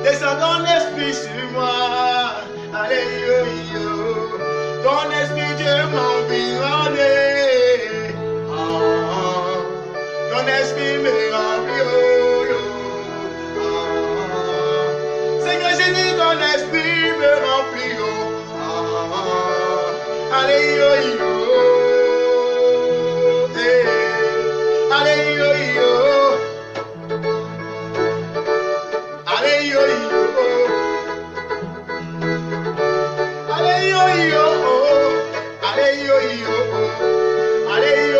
Descends ton esprit sur moi. Alléluia. Ton esprit Dieu m'environne. Ton esprit me remplit. Seigneur Jésus, ton esprit me remplit. Alléluia. Alléluia. Alléluia. Alléluia. Alléluia. Alléluia.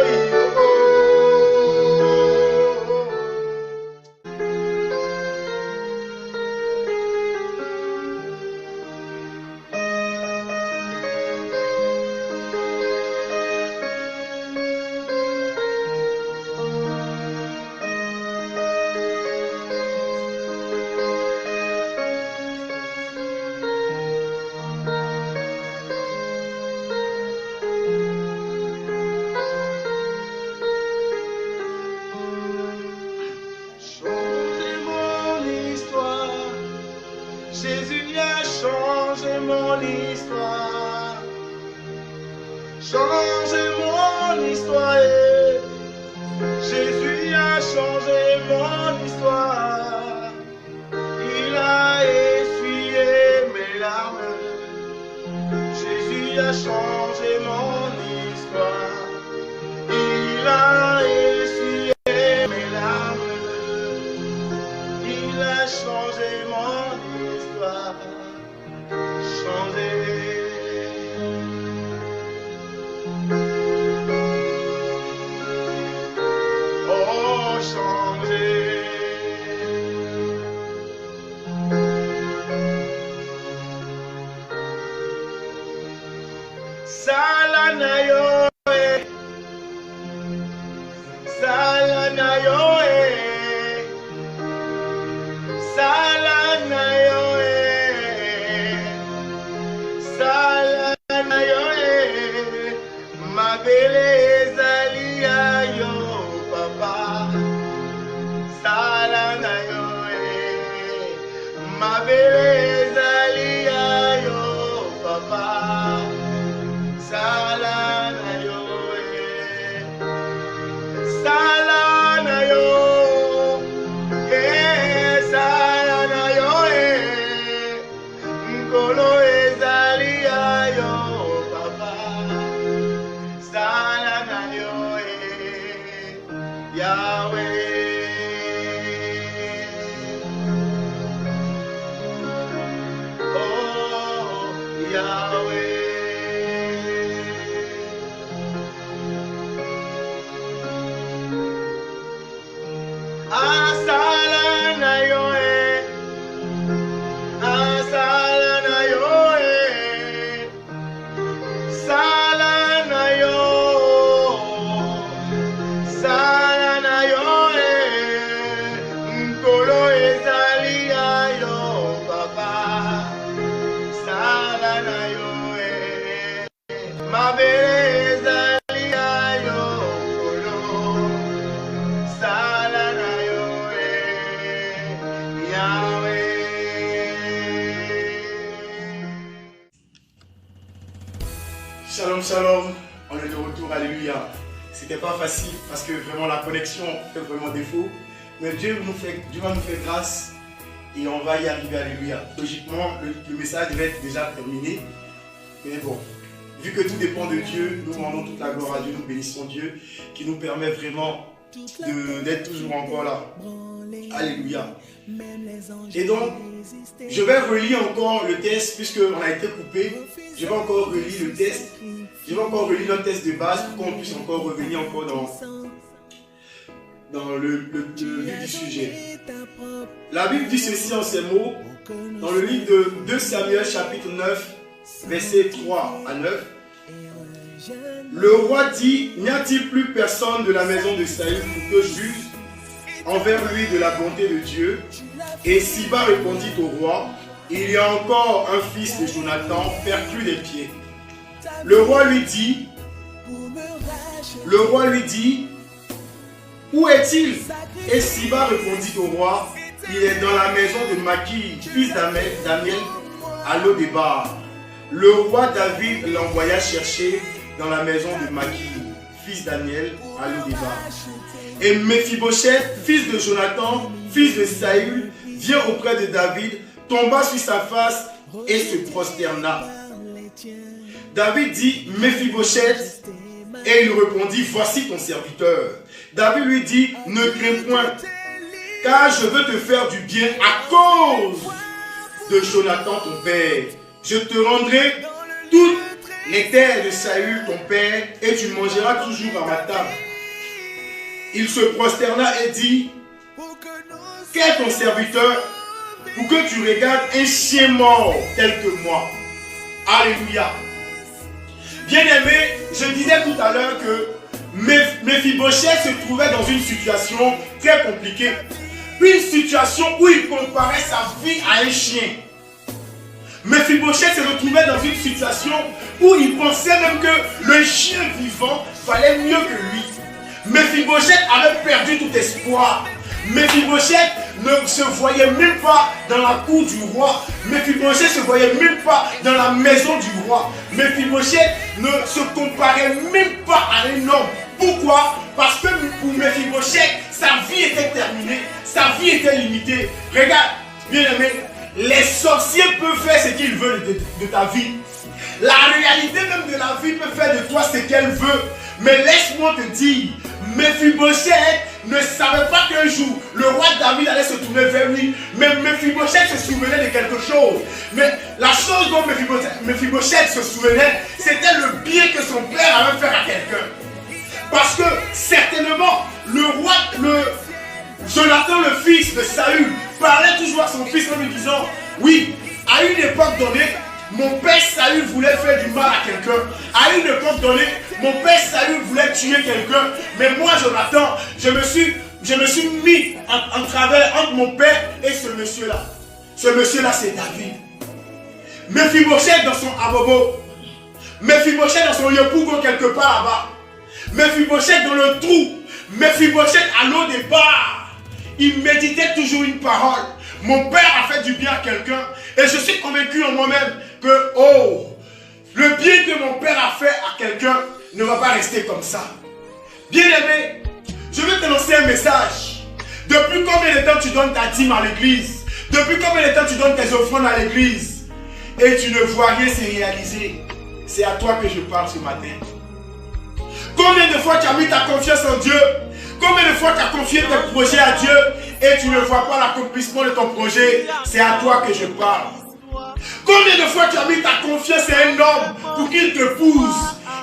Jésus vient changer mon histoire. Changer mon histoire. Jésus vient changer mon histoire. Il a essuyé mes larmes. Jésus a changé mon histoire. Il a essuyé mes larmes. Il a changé mon histoire. Changer. Oh, changer. Salanayo, Salanayo, Salanayo, Salanayo, ma beleza lia yo papa. Salanayo, ma beleza lia yo papa. Salanayo, Salanayo, Salanayo, Nkolo ezalia yo papa. Salanayo, Yahweh. Oh, Yahweh. Asalanayo, Asalanayo, Salanayo, Salanayo, Nkolo ezalia yo papa. Salanayo, ma beleza lia yo Nkolo. Salanayo, Yahweh. Shalom, shalom, on est de retour, alléluia. C'était pas facile parce que vraiment la connexion fait vraiment défaut. Mais Dieu va nous faire grâce et on va y arriver, alléluia. Logiquement, le message devait être déjà terminé. Mais bon, vu que tout dépend de Dieu, nous rendons toute la gloire à Dieu, nous bénissons Dieu qui nous permet vraiment d'être toujours encore là. Alléluia. Et donc, je vais relire encore le test puisqu'on a été coupé. Je vais encore relire le test. Je vais encore relire le test de base pour qu'on puisse encore revenir encore dans le vif du sujet. La Bible dit ceci en ces mots dans le livre de 2 Samuel chapitre 9 versets 3 à 9. Le roi dit, n'y a-t-il plus personne de la maison de Saül pour que juge envers lui de la bonté de Dieu? Et Siba répondit au roi, il y a encore un fils de Jonathan perclus des pieds. Le roi lui dit, où est-il? Et Siba répondit au roi, il est dans la maison de Maki, fils d'Amiel, à Lo-Débar. Le roi David l'envoya chercher dans la maison de Maki, fils d'Amiel, à Lo-Débar. Et Mephibosheth, fils de Jonathan, fils de Saül, vient auprès de David, tomba sur sa face et se prosterna. David dit, Mephibosheth, et il répondit, voici ton serviteur. David lui dit, ne crains point, car je veux te faire du bien à cause de Jonathan ton père. Je te rendrai toutes les terres de Saül ton père, et tu mangeras toujours à ma table. Il se prosterna et dit, qu'est ton serviteur pour que tu regardes un chien mort tel que moi? Alléluia. Bien-aimé, je disais tout à l'heure que Mephibosheth se trouvait dans une situation très compliquée. Une situation où il comparait sa vie à un chien. Mephibosheth se retrouvait dans une situation où il pensait même que le chien vivant valait mieux que lui. Mephibosheth avait perdu tout espoir. Mephibosheth ne se voyait même pas dans la cour du roi. Mephibosheth ne se voyait même pas dans la maison du roi. Mephibosheth ne se comparait même pas à un homme. Pourquoi? Parce que pour Mephibosheth, sa vie était terminée, sa vie était limitée. Regarde, bien aimé, les sorciers peuvent faire ce qu'ils veulent de ta vie. La réalité même de la vie peut faire de toi ce qu'elle veut. Mais laisse-moi te dire, Mephibosheth ne savait pas qu'un jour, le roi David allait se tourner vers lui. Mais Mephibosheth se souvenait de quelque chose. Mais la chose dont Mephibosheth se souvenait, c'était le bien que son père avait fait à quelqu'un. Parce que certainement, le roi, Jonathan, le fils de Saül, parlait toujours à son fils en lui disant, oui, à une époque donnée, mon père Saül voulait faire du mal à quelqu'un. À une époque donnée, mon père Saül voulait tuer quelqu'un. Mais moi, Jonathan, je me suis mis en travers entre mon père et ce monsieur-là. Ce monsieur-là, c'est David. Mephibosheth dans son abobo. Mephibosheth dans son yopougo quelque part là-bas. Mephibosheth dans le trou. Mephibosheth à Lo-Débar. Il méditait toujours une parole. Mon père a fait du bien à quelqu'un. Et je suis convaincu en moi-même que, oh, le bien que mon père a fait à quelqu'un ne va pas rester comme ça. Bien-aimé, je vais te lancer un message. Depuis combien de temps tu donnes ta dîme à l'église? Depuis combien de temps tu donnes tes offrandes à l'église? Et tu ne vois rien se réaliser. C'est à toi que je parle ce matin. Combien de fois tu as mis ta confiance en Dieu? Combien de fois tu as confié tes projets à Dieu et tu ne vois pas l'accomplissement de ton projet? C'est à toi que je parle. Combien de fois tu as mis ta confiance à un homme pour qu'il te épouse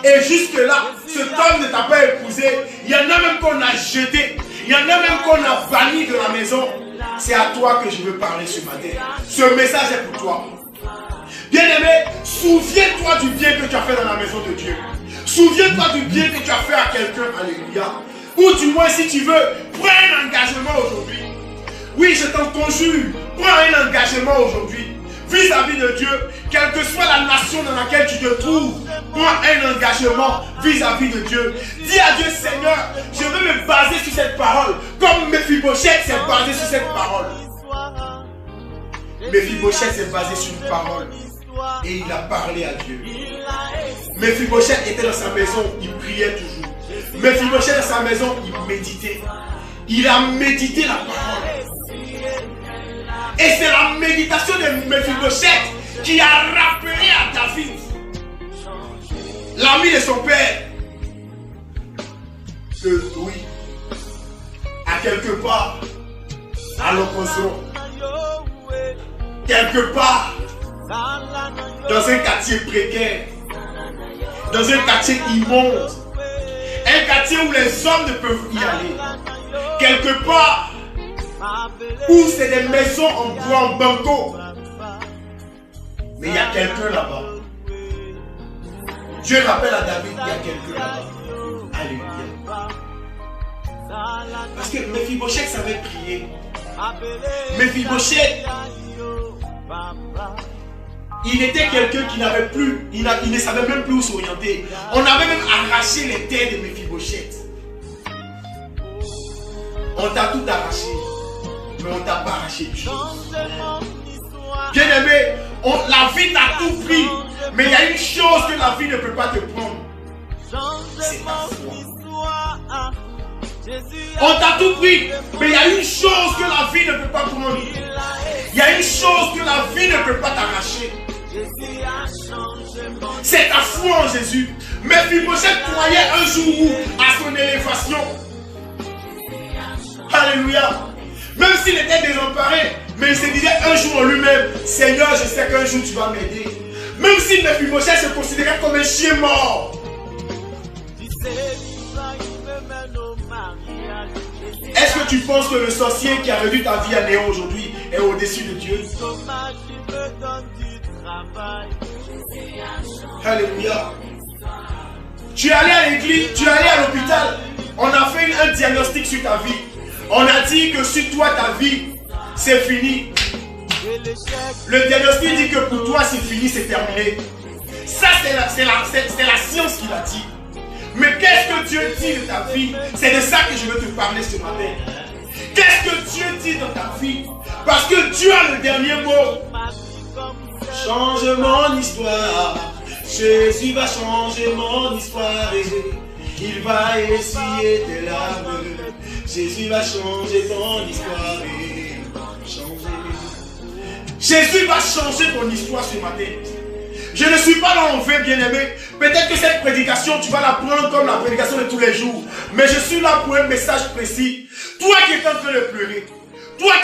et jusque-là, cet homme ne t'a pas épousé? Il y en a même qu'on a jeté. Il y en a même qu'on a banni de la maison. C'est à toi que je veux parler ce matin. Ce message est pour toi. Bien-aimé, souviens-toi du bien que tu as fait dans la maison de Dieu. Souviens-toi du bien que tu as fait à quelqu'un. Alléluia. Ou du moins, si tu veux, prends un engagement aujourd'hui. Oui, je t'en conjure, prends un engagement aujourd'hui. Vis-à-vis de Dieu, quelle que soit la nation dans laquelle tu te trouves, prends un engagement vis-à-vis de Dieu. Dis à Dieu, Seigneur, je veux me baser sur cette parole, comme Mephibosheth s'est basé sur cette parole. Mephibosheth s'est basé sur une parole et il a parlé à Dieu. Mephibosheth était dans sa maison, il priait toujours. Mephibosheth dans sa maison, il méditait. Il a médité la parole. Et c'est la méditation de Mephibosheth qui a rappelé à David, l'ami de son père, que oui, à quelque part, à l'opposition, quelque part, dans un quartier précaire, dans un quartier immonde, un quartier où les hommes ne peuvent y aller, quelque part où c'est des maisons en bois, en banco, mais il y a quelqu'un là-bas. Dieu rappelle à David, il y a quelqu'un là-bas. Alléluia. Parce que Mephibosheth savait prier. Mephibosheth, il était quelqu'un qui n'avait plus, il ne savait même plus où s'orienter. On avait même arraché les terres de Mephibosheth. On t'a tout arraché. mais on t'a pas arraché du chose. Bien-aimé, la vie t'a tout pris, mais il y a une chose que la vie ne peut pas te prendre. C'est ta foi. On t'a tout pris, mais il y a une chose que la vie ne peut pas prendre. Il y a une chose que la vie ne peut pas t'arracher. C'est ta foi en Jésus. Mephibosheth croyait un jour à son élévation. Alléluia. Même s'il était désemparé, mais il se disait un jour en lui-même, Seigneur, je sais qu'un jour tu vas m'aider. Même si Mephibosheth se considérait comme un chien mort. Est-ce que tu penses que le sorcier qui a réduit ta vie à néant aujourd'hui est au-dessus de Dieu? Alléluia. Tu es allé à l'église, tu es allé à l'hôpital. On a fait un diagnostic sur ta vie. On a dit que sur toi, ta vie, c'est fini. Le diagnostic dit que pour toi, c'est fini, c'est terminé. Ça, c'est la science qui l'a dit. Mais qu'est-ce que Dieu dit de ta vie? C'est de ça que je veux te parler ce matin. Qu'est-ce que Dieu dit dans ta vie? Parce que Dieu a le dernier mot. Change mon histoire. Jésus va changer mon histoire. Il va essuyer tes larmes. Jésus va changer ton histoire. Jésus va changer ton histoire ce matin. Je ne suis pas là en vain, bien-aimé. Peut-être que cette prédication, tu vas la prendre comme la prédication de tous les jours. Mais je suis là pour un message précis. Toi qui es en train de pleurer, toi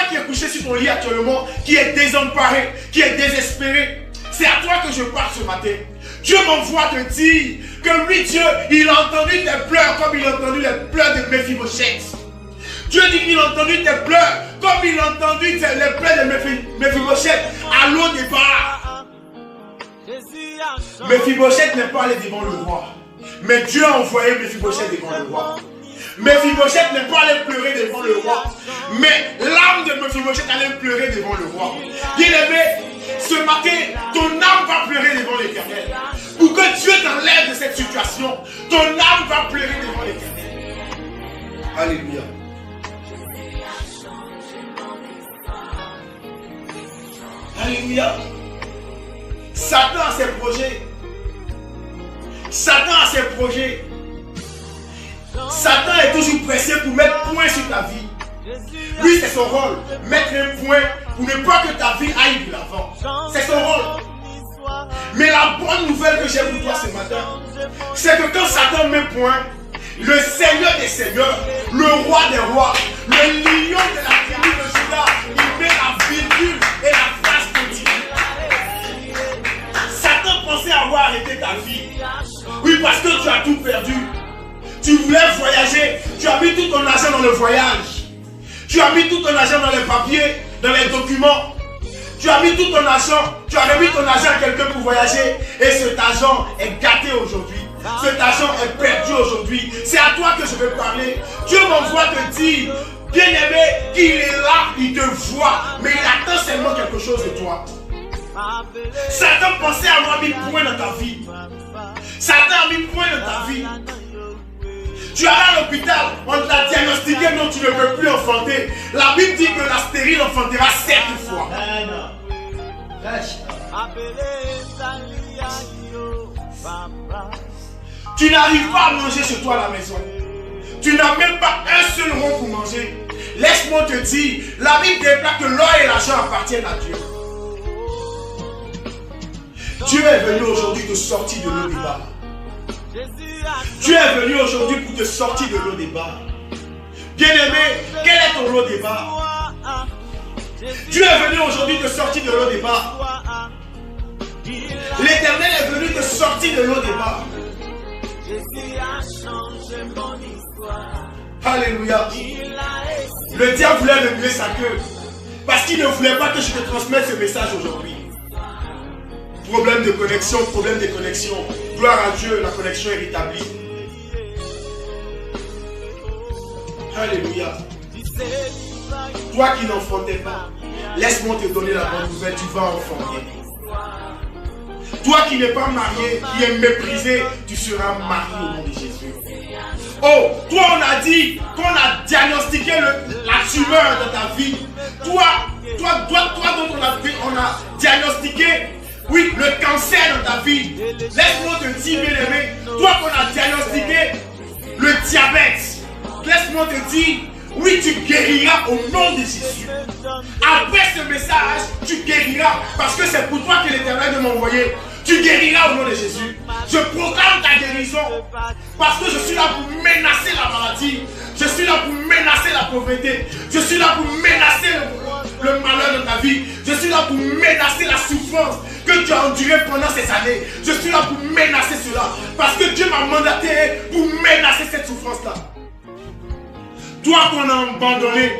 qui es couché sur ton lit actuellement, qui est désemparé, qui est désespéré, c'est à toi que je parle ce matin. Dieu m'envoie te dire que lui, Dieu, il a entendu tes pleurs comme il a entendu les pleurs de Mephibosheth. Dieu dit qu'il a entendu tes pleurs comme il a entendu les pleurs de Mephibosheth à l'eau départ. Mephibosheth n'est pas allé devant le roi, mais Dieu a envoyé Mephibosheth devant le roi. Mephibosheth n'est pas allé pleurer devant le roi, mais l'âme de Mephibosheth allait pleurer devant le roi. Bien-aimé, ce matin, ton âme va pleurer devant l'Éternel. Pour que Dieu t'enlève de cette situation, ton âme va pleurer devant l'Éternel. Alléluia. Alléluia. Satan a ses projets. Satan a ses projets. Satan est toujours pressé pour mettre point sur ta vie. Lui, c'est son rôle. Mettre un point pour ne pas que ta vie aille de l'avant. C'est son rôle. Mais la bonne nouvelle que j'ai pour toi ce matin, c'est que quand Satan met point, le Seigneur des Seigneurs, le Roi des Rois, le lion de la tribu de Juda, il met la virgule et la phrase continue. Satan pensait avoir arrêté ta vie. Oui, parce que tu as tout perdu. Tu voulais voyager, tu as mis tout ton argent dans le voyage. Tu as mis tout ton argent dans les papiers, dans les documents. Tu as mis tout ton argent, tu as remis ton argent à quelqu'un pour voyager. Et cet argent est gâté aujourd'hui. Cet argent est perdu aujourd'hui. C'est à toi que je veux parler. Dieu m'envoie te dire, bien-aimé, qu'il est là, il te voit, mais il attend seulement quelque chose de toi. Satan pensait avoir mis point dans ta vie. Satan a mis point dans ta vie. Tu es allé à l'hôpital, on t'a diagnostiqué, non, tu ne peux plus enfanter. La Bible dit que la stérile enfantera 7 fois. Tu n'arrives pas à manger chez toi à la maison. Tu n'as même pas un seul rond pour manger. Laisse-moi te dire, la Bible déclare que l'or et l'argent appartiennent à Dieu. Dieu est venu aujourd'hui te sortir de l'eau débat. Dieu est venu aujourd'hui pour te sortir de l'eau débat. Bien-aimé, quel est ton lot débat? Dieu est venu aujourd'hui te sortir de l'eau débat. L'Éternel est venu te sortir de l'eau débat. Alléluia. Le diable voulait remuer sa queue parce qu'il ne voulait pas que je te transmette ce message aujourd'hui. Problème de connexion, problème de connexion. Gloire à Dieu, la connexion est rétablie. Alléluia. Toi qui n'enfantais pas, laisse-moi te donner la bonne nouvelle, tu vas enfanter. Toi qui n'es pas marié, qui est méprisé, tu seras marié au nom de Jésus. Oh, toi on a dit qu'on a diagnostiqué la tumeur dans ta vie. Toi dont on a diagnostiqué, oui, le cancer dans ta vie. Laisse-moi te dire, bien aimé, toi qu'on a diagnostiqué le diabète. Laisse-moi te dire, oui, tu guériras au nom de Jésus. Après ce message, tu guériras parce que c'est pour toi que l'Éternel m'a envoyé. Tu guériras au nom de Jésus. Je proclame ta guérison parce que je suis là pour menacer la maladie. Je suis là pour menacer la pauvreté. Je suis là pour menacer le malheur de ta vie. Je suis là pour menacer la souffrance que tu as endurée pendant ces années. Je suis là pour menacer cela parce que Dieu m'a mandaté pour menacer cette souffrance-là. Toi qu'on a abandonné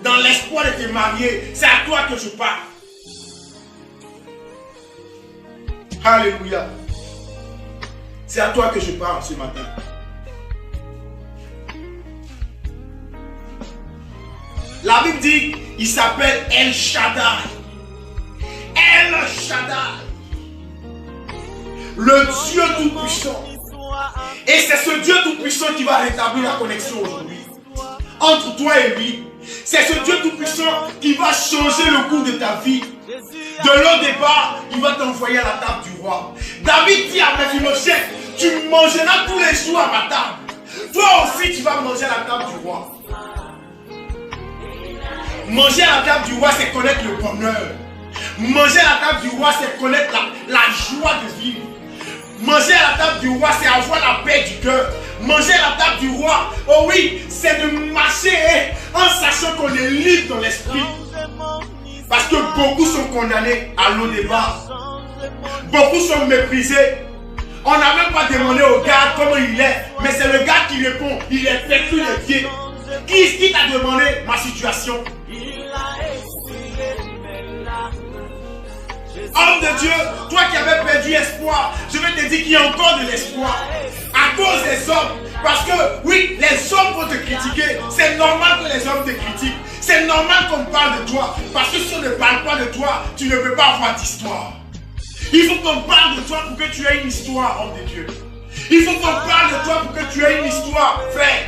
dans l'espoir de te marier, c'est à toi que je parle. Alléluia. C'est à toi que je parle ce matin. La Bible dit, il s'appelle El Shaddai. El Shaddai. Le Dieu Tout-Puissant. Et c'est ce Dieu Tout-Puissant qui va rétablir la connexion aujourd'hui. Entre toi et lui. C'est ce Dieu Tout-Puissant qui va changer le cours de ta vie. De l'au départ, il va t'envoyer à la table du roi. David dit à Mephibosheth, tu mangeras tous les jours à ma table. Toi aussi, tu vas manger à la table du roi. Manger à la table du roi, c'est connaître le bonheur. Manger à la table du roi, c'est connaître la joie de vivre. Manger à la table du roi, c'est avoir la paix du cœur. Manger à la table du roi, oh oui, c'est de marcher en sachant qu'on est libre dans l'esprit. Parce que beaucoup sont condamnés à l'eau débat. Beaucoup sont méprisés. On n'a même pas demandé au gars comment il est. Mais c'est le gars qui répond. Il est pétri les pieds. Qui t'a demandé ma situation? Homme de Dieu, toi qui avais perdu espoir, je vais te dire qu'il y a encore de l'espoir. À cause des hommes. Parce que oui, les hommes vont te critiquer. C'est normal que les hommes te critiquent. C'est normal qu'on parle de toi. Parce que si on ne parle pas de toi, tu ne peux pas avoir d'histoire. Il faut qu'on parle de toi pour que tu aies une histoire, homme de Dieu. Il faut qu'on parle de toi pour que tu aies une histoire, frère.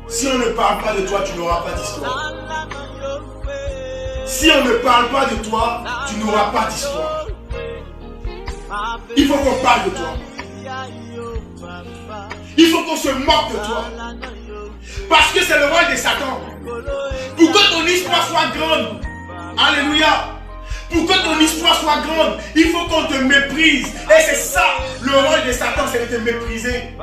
Si on ne parle pas de toi, tu n'auras pas d'histoire. Si on ne parle pas de toi, tu n'auras pas d'histoire. Il faut qu'on parle de toi. Il faut qu'on se moque de toi. Parce que c'est le rôle de Satan. Pour que ton histoire soit grande. Alléluia. Pour que ton histoire soit grande, il faut qu'on te méprise. Et c'est ça, le rôle de Satan, c'est de te mépriser.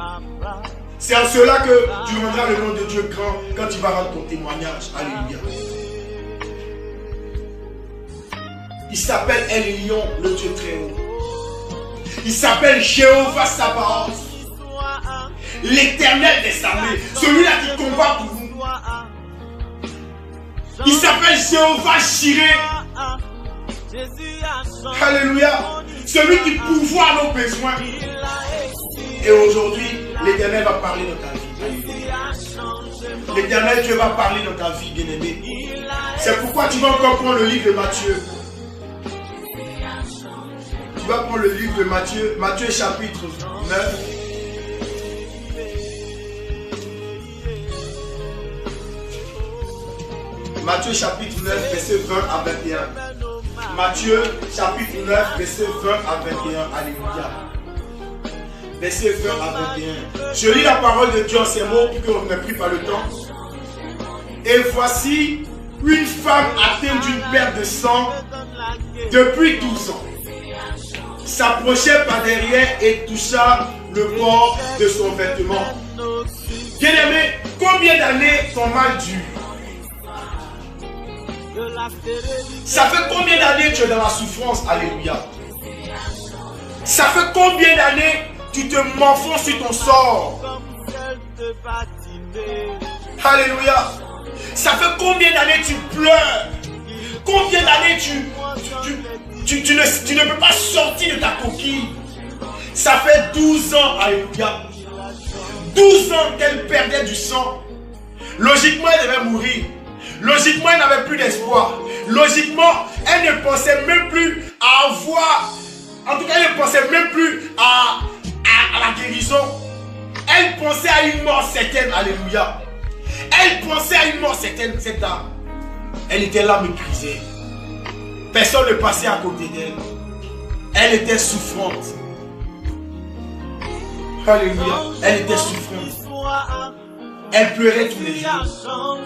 C'est en cela que tu rendras le nom de Dieu grand quand tu vas rendre ton témoignage. Alléluia. Il s'appelle El Elyon, le Dieu très haut. Il s'appelle Jéhovah Sabaoth, l'Éternel des armées, celui-là qui combat pour vous. Il s'appelle Jéhovah Jireh. Alléluia. Celui qui pourvoit nos besoins. Et aujourd'hui, l'Éternel va parler dans ta vie. L'Éternel Dieu va parler dans ta vie, bien-aimé. C'est pourquoi tu vas encore prendre le livre de Matthieu. Tu vas prendre le livre de Matthieu, Matthieu chapitre 9. Matthieu chapitre 9, verset 20 à 21. Matthieu chapitre 9, verset 20 à 21. Alléluia. Verset 20 à 21. Je lis la parole de Dieu en ces mots pour qu'on ne prie pas le temps. Et voici une femme atteinte d'une perte de sang depuis 12 ans. S'approchait par derrière et toucha le bord de son vêtement. Bien-aimé, combien d'années ton mal dure? Ça fait combien d'années tu es dans la souffrance? Alléluia. Ça fait combien d'années tu te morfonds sur ton sort? Alléluia. Ça fait combien d'années tu pleures? Combien d'années tu ne peux pas sortir de ta coquille? Ça fait 12 ans, alléluia. 12 ans qu'elle perdait du sang. Logiquement, elle devait mourir. Logiquement, elle n'avait plus d'espoir. Logiquement, elle ne pensait même plus à avoir... En tout cas, elle ne pensait même plus à à la guérison. Elle pensait à une mort certaine. Alléluia. Elle pensait à une mort certaine, cette dame. Elle était là méprisée. Personne ne passait à côté d'elle. Elle était souffrante. Alléluia. Elle était souffrante. Elle pleurait tous les jours.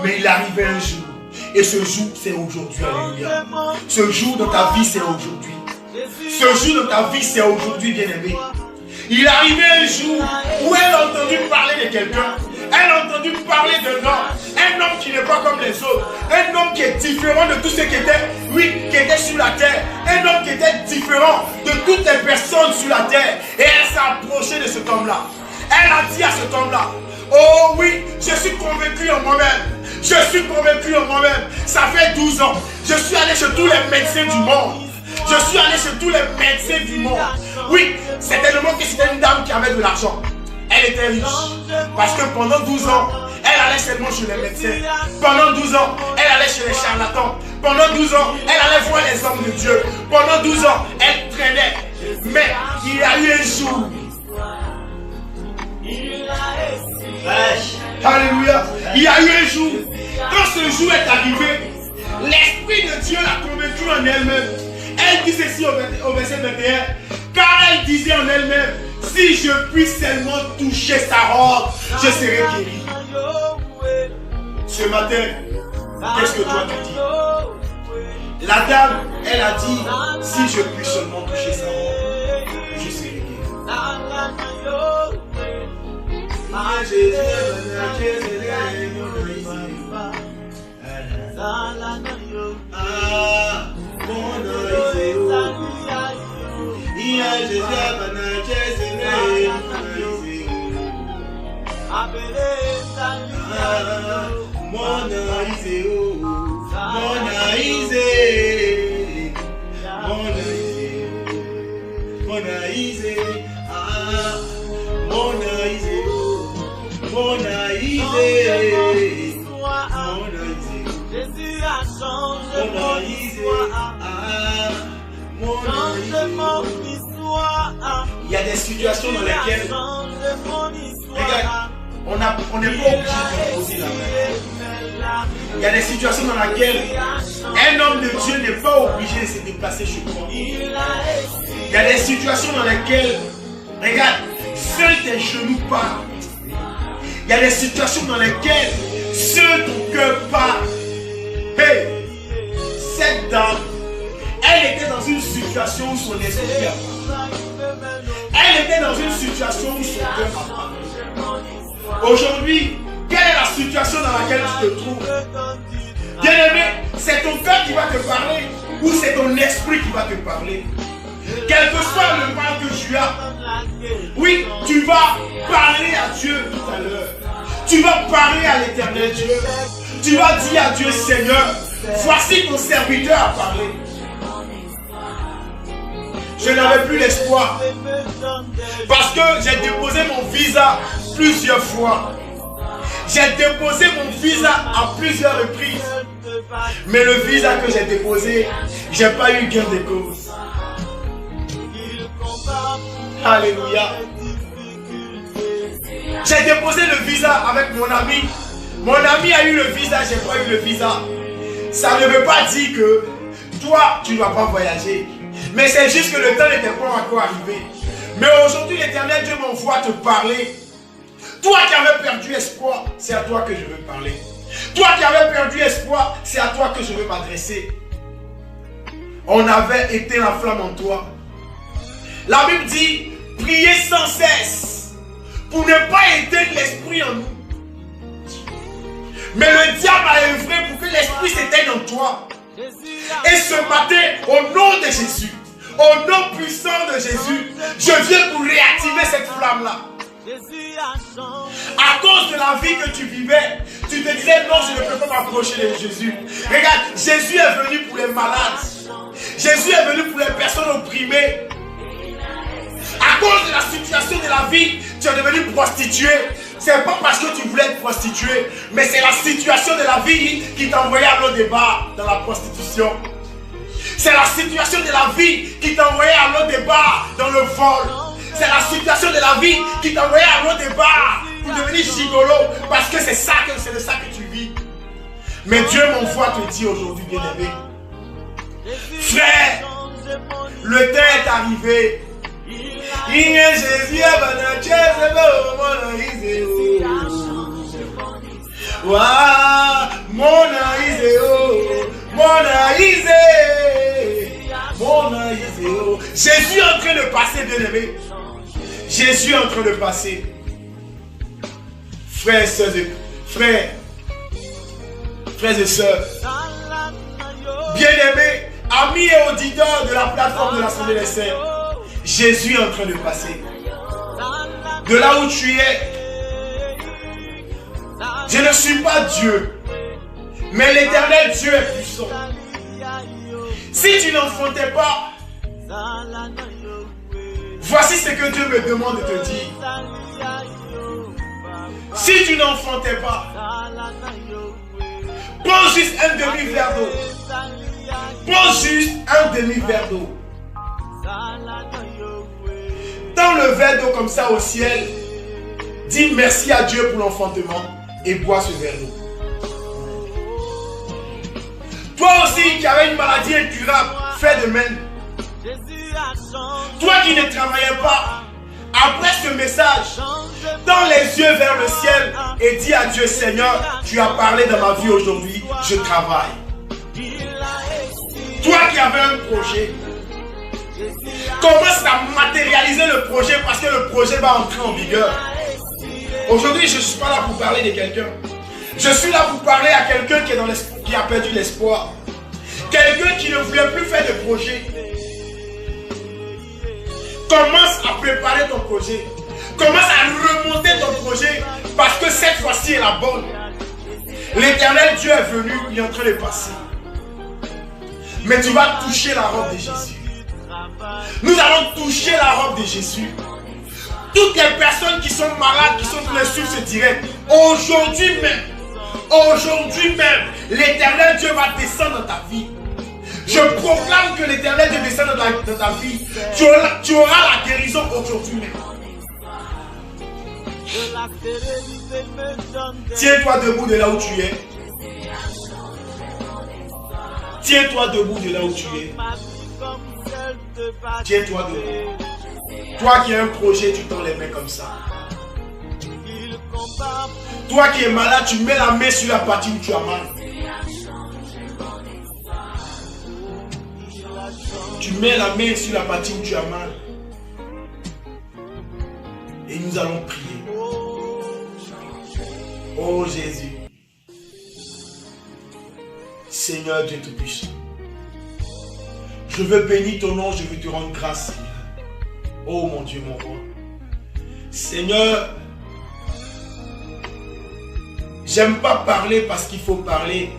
Mais il arrivait un jour. Et ce jour, c'est aujourd'hui. Alléluia. Ce jour dans ta vie, c'est aujourd'hui. Ce jour dans ta vie, c'est aujourd'hui, bien-aimé. Il arrivait un jour où elle a entendu parler de quelqu'un. Elle a entendu parler d'un homme. Un homme qui n'est pas comme les autres. Un homme qui est différent de tout ce qui était, oui, qui était sur la terre. Un homme qui était différent de toutes les personnes sur la terre. Et elle s'est approchée de cet homme-là. Elle a dit à cet homme-là, oh oui, je suis convaincu en moi-même. Je suis convaincu en moi-même. Ça fait 12 ans. Je suis allé chez tous les médecins du monde. Je suis allé chez tous les médecins du monde. Oui, c'est tellement que c'était une dame qui avait de l'argent. Elle était riche. Parce que pendant 12 ans, elle allait seulement chez les médecins. Pendant 12 ans, elle allait chez les charlatans. Pendant 12 ans, elle allait voir les hommes de Dieu. Pendant 12 ans, elle traînait. Mais il y a eu un jour. Alléluia. Il y a eu un jour. Quand ce jour est arrivé, l'Esprit de Dieu l'a convaincue en elle-même. Elle dit ceci au verset 21. Car elle disait en elle-même, si je puis seulement toucher sa robe, je serai guéri. Ce matin, qu'est-ce que toi tu dis? La dame, elle a dit, si je puis seulement toucher sa robe, je serai guéri. Il y a des situations dans lesquelles, regarde, on n'est pas obligé de poser la main. Il y a des situations dans lesquelles un homme de Dieu n'est pas obligé de se déplacer chez toi. Il y a des situations dans lesquelles, regarde, seuls tes genoux parlent. Il y a des situations dans lesquelles seul ton cœur parle. Hey, cette dame, elle était dans une situation où son esprit a parlé. Elle était dans une situation où son cœur a parlé. Aujourd'hui, quelle est la situation dans laquelle tu te trouves? Bien-aimé, c'est ton cœur qui va te parler ou c'est ton esprit qui va te parler? Quel que soit le mal que tu as, oui, tu vas parler à Dieu tout à l'heure. Tu vas parler à l'Éternel Dieu. Tu vas dire à Dieu, Seigneur, voici ton serviteur a parlé. Je n'avais plus l'espoir. Parce que j'ai déposé mon visa plusieurs fois. J'ai déposé mon visa à plusieurs reprises. Mais le visa que j'ai déposé, j'ai pas eu gain de cause. Alléluia. J'ai déposé le visa avec mon ami. Mon ami a eu le visa, j'ai pas eu le visa. Ça ne veut pas dire que toi, tu ne vas pas voyager. Mais c'est juste que le temps n'était pas encore arrivé. Mais aujourd'hui, l'Éternel Dieu m'envoie te parler. Toi qui avais perdu espoir, c'est à toi que je veux parler. Toi qui avais perdu espoir, c'est à toi que je veux m'adresser. On avait éteint la flamme en toi. La Bible dit, priez sans cesse pour ne pas éteindre l'esprit en nous. Mais le diable a œuvré pour que l'esprit s'éteigne en toi. Et ce matin, au nom de Jésus, au nom puissant de Jésus, je viens pour réactiver cette flamme-là. À cause de la vie que tu vivais, tu te disais non, je ne peux pas m'approcher de Jésus. Regarde, Jésus est venu pour les malades. Jésus est venu pour les personnes opprimées. À cause de la situation de la vie, tu es devenu prostituée. C'est pas parce que tu voulais être prostituée, mais c'est la situation de la vie qui t'a envoyé à l'eau débat dans la prostitution. C'est la situation de la vie qui t'a envoyé à l'eau débat dans le vol. C'est la situation de la vie qui t'a envoyé à l'eau départ pour devenir gigolo. Parce que c'est de ça que tu vis. Mais Dieu m'envoie te dire aujourd'hui, bien-aimé. Frère, le temps est arrivé. Jésus est en train de passer, bien-aimé. Jésus est en train de passer. Frères et sœurs, bien-aimés, amis et auditeurs de la plateforme de l'Assemblée des Saints, Jésus est en train de passer. De là où tu es, je ne suis pas Dieu, mais l'Éternel Dieu est puissant. Si tu n'enfantais pas, voici ce que Dieu me demande de te dire. Si tu n'enfantais pas, prends juste un demi-verre d'eau. Prends juste un demi-verre d'eau. Tends le verre d'eau comme ça au ciel. Dis merci à Dieu pour l'enfantement et bois ce verre d'eau. Toi aussi qui avais une maladie incurable, fais de même. Toi qui ne travaillais pas, après ce message, tends les yeux vers le ciel et dis à Dieu, Seigneur, tu as parlé dans ma vie aujourd'hui, je travaille. Toi qui avais un projet, commence à matérialiser le projet parce que le projet va entrer en vigueur. Aujourd'hui, je ne suis pas là pour parler de quelqu'un. Je suis là pour parler à quelqu'un qui a perdu l'espoir. Quelqu'un qui ne voulait plus faire de projet. Commence à préparer ton projet. Commence à remonter ton projet parce que cette fois-ci est la bonne. L'Éternel Dieu est venu, il est en train de passer. Mais tu vas toucher la robe de Jésus. Nous allons toucher la robe de Jésus. Toutes les personnes qui sont malades, qui sont pour les suivre ce direct, aujourd'hui même, l'Éternel Dieu va descendre dans ta vie. Je proclame que l'Éternel Dieu descend dans ta vie. Tu auras la guérison aujourd'hui même. Tiens-toi debout de là où tu es. Tiens-toi debout de là où tu es. Tiens-toi debout. Toi qui as un projet, tu tends les mains comme ça. Toi qui es malade, tu mets la main sur la partie où tu as mal. Tu mets la main sur la partie où tu as mal. Et nous allons prier. Oh Jésus. Seigneur Dieu Tout-Puissant. Je veux bénir ton nom, je veux te rendre grâce, Seigneur. Oh mon Dieu, mon roi. Seigneur, j'aime pas parler parce qu'il faut parler,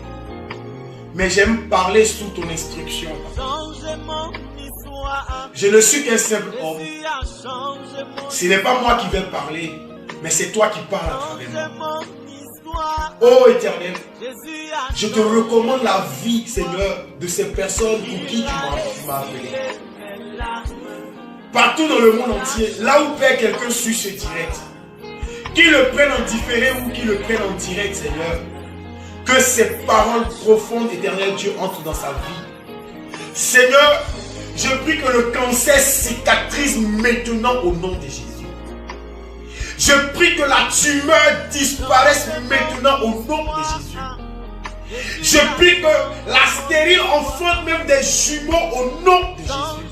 mais j'aime parler sous ton instruction. Je ne suis qu'un simple homme. Ce n'est pas moi qui vais parler, mais c'est toi qui parles à travers moi. Oh Éternel, je te recommande la vie, Seigneur, de ces personnes pour qui tu m'as appelé. Partout dans le monde entier, là où Père quelqu'un suit ce direct, qu'il le prenne en différé ou qu'il le prenne en direct, Seigneur, que ces paroles profondes, Éternel Dieu, entrent dans sa vie. Seigneur, je prie que le cancer cicatrise maintenant au nom de Jésus. Je prie que la tumeur disparaisse maintenant au nom de Jésus. Je prie que la stérile enfante même des jumeaux au nom de Jésus.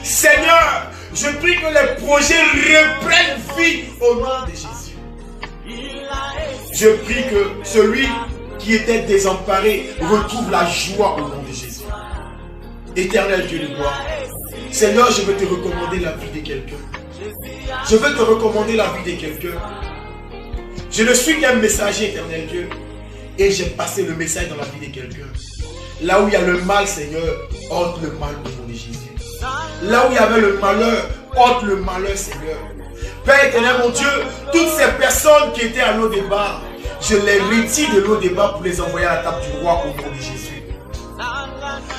Seigneur, je prie que les projets reprennent vie au nom de Jésus. Je prie que celui qui était désemparé retrouve la joie au nom de Jésus. Éternel Dieu de gloire, Seigneur, je veux te recommander la vie de quelqu'un. Je veux te recommander la vie de quelqu'un. Je ne suis qu'un messager, Éternel Dieu, et j'ai passé le message dans la vie de quelqu'un. Là où il y a le mal, Seigneur, ôte le mal au nom de Jésus. Là où il y avait le malheur, ôte le malheur, Seigneur. Père éternel, mon Dieu, toutes ces personnes qui étaient à l'eau des bars, je les retire de l'eau des bars pour les envoyer à la table du roi au nom de Jésus.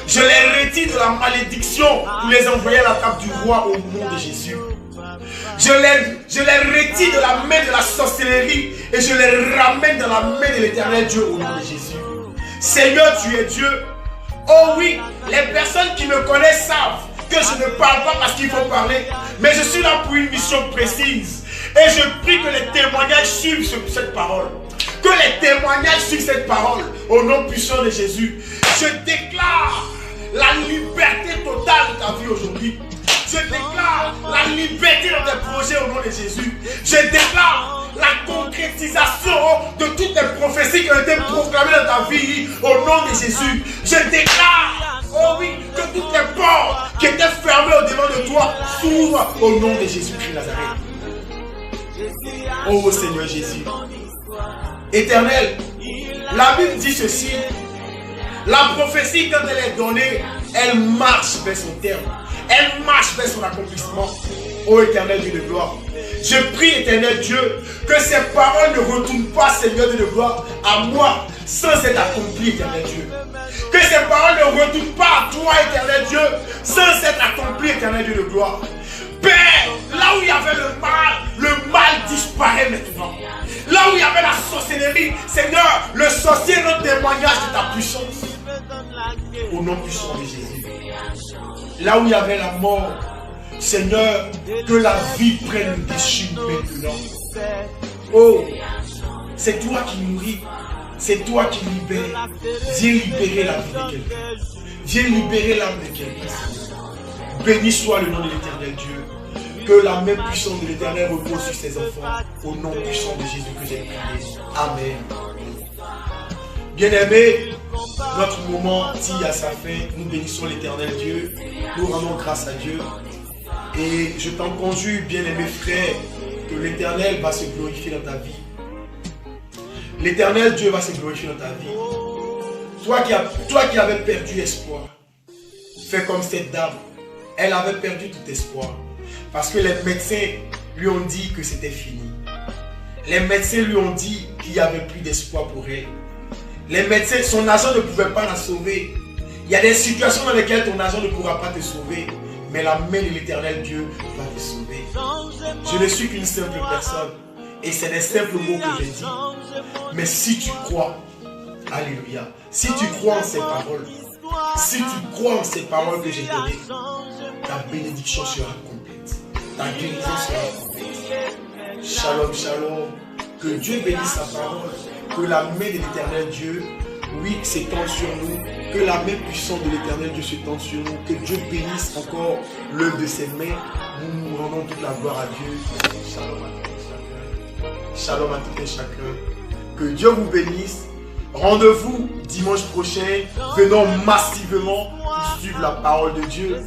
Je les retire de la malédiction pour les envoyer à la table du roi au nom de Jésus. Je les retire de la main de la sorcellerie et je les ramène dans la main de l'Éternel Dieu au nom de Jésus. Seigneur, tu es Dieu. Oh oui, les personnes qui me connaissent savent que je ne parle pas parce qu'il faut parler, mais je suis là pour une mission précise. Et je prie que les témoignages suivent cette parole. Que les témoignages suivent cette parole au nom puissant de Jésus. Je déclare la liberté totale de ta vie aujourd'hui. Je déclare la liberté dans tes projets au nom de Jésus. Je déclare la concrétisation de toutes les prophéties qui ont été proclamées dans ta vie au nom de Jésus. Je déclare, oh oui, que toutes les portes qui étaient fermées au-devant de toi s'ouvrent au nom de Jésus-Christ Nazareth. Oh Seigneur Jésus. Éternel, la Bible dit ceci. La prophétie, quand elle est donnée, elle marche vers son terme. Elle marche vers son accomplissement. Ô Éternel Dieu de gloire. Je prie, Éternel Dieu, que ces paroles ne retournent pas, Seigneur Dieu de gloire, à moi, sans être accomplies, Éternel Dieu. Que ces paroles ne retournent pas à toi, Éternel Dieu, sans être accomplies, Éternel Dieu de gloire. Père, là où il y avait le mal disparaît maintenant. Là où il y avait la sorcellerie, Seigneur, le sorcier est notre témoignage de ta puissance. Au nom puissant de Jésus. Là où il y avait la mort, Seigneur, que la vie prenne le dessus maintenant. Oh, c'est toi qui nourris, c'est toi qui libères. Viens libérer la vie de quelqu'un. Viens libérer l'âme de quelqu'un. Béni soit le nom de l'Éternel Dieu. Que la main puissante de l'Éternel repose sur ses enfants. Au nom puissant de Jésus que j'ai prié. Amen. Bien-aimés, notre moment tire à sa fin. Nous bénissons l'Éternel Dieu. Nous rendons grâce à Dieu. Et je t'en conjure, bien-aimés frères, que l'Éternel va se glorifier dans ta vie. L'Éternel Dieu va se glorifier dans ta vie. Toi qui avais perdu espoir, fais comme cette dame. Elle avait perdu tout espoir. Parce que les médecins lui ont dit que c'était fini. Les médecins lui ont dit qu'il n'y avait plus d'espoir pour elle. Les médecins, son argent ne pouvait pas la sauver. Il y a des situations dans lesquelles ton argent ne pourra pas te sauver. Mais la main de l'Éternel Dieu va te sauver. Je ne suis qu'une simple personne. Et c'est des simples mots que j'ai dit. Mais si tu crois, alléluia, si tu crois en ces paroles, si tu crois en ces paroles que j'ai données, ta bénédiction sera complète. Ta guérison sera complète. Shalom, shalom. Que Dieu bénisse sa parole. Que la main de l'Éternel Dieu, oui, s'étende sur nous. Que la main puissante de l'Éternel Dieu s'étende sur nous. Que Dieu bénisse encore l'œuvre de ses mains. Nous rendons toute la gloire à Dieu. Shalom à tous et chacun. Shalom à tout et chacun. Que Dieu vous bénisse. Rendez-vous dimanche prochain. Venons massivement pour suivre la parole de Dieu.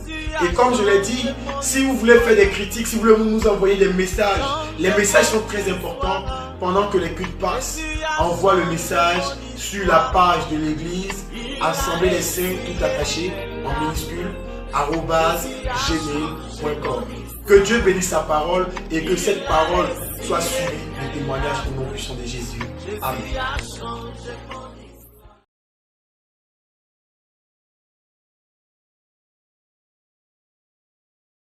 Et comme je l'ai dit, si vous voulez faire des critiques, si vous voulez nous envoyer des messages, les messages sont très importants. Pendant que les cultes passent, envoie le message sur la page de l'église, Assemblée des Saints, tout attaché, en minuscule, @gmail.com. Que Dieu bénisse sa parole et que cette parole soit suivie de témoignages au nom puissant de Jésus. Amen.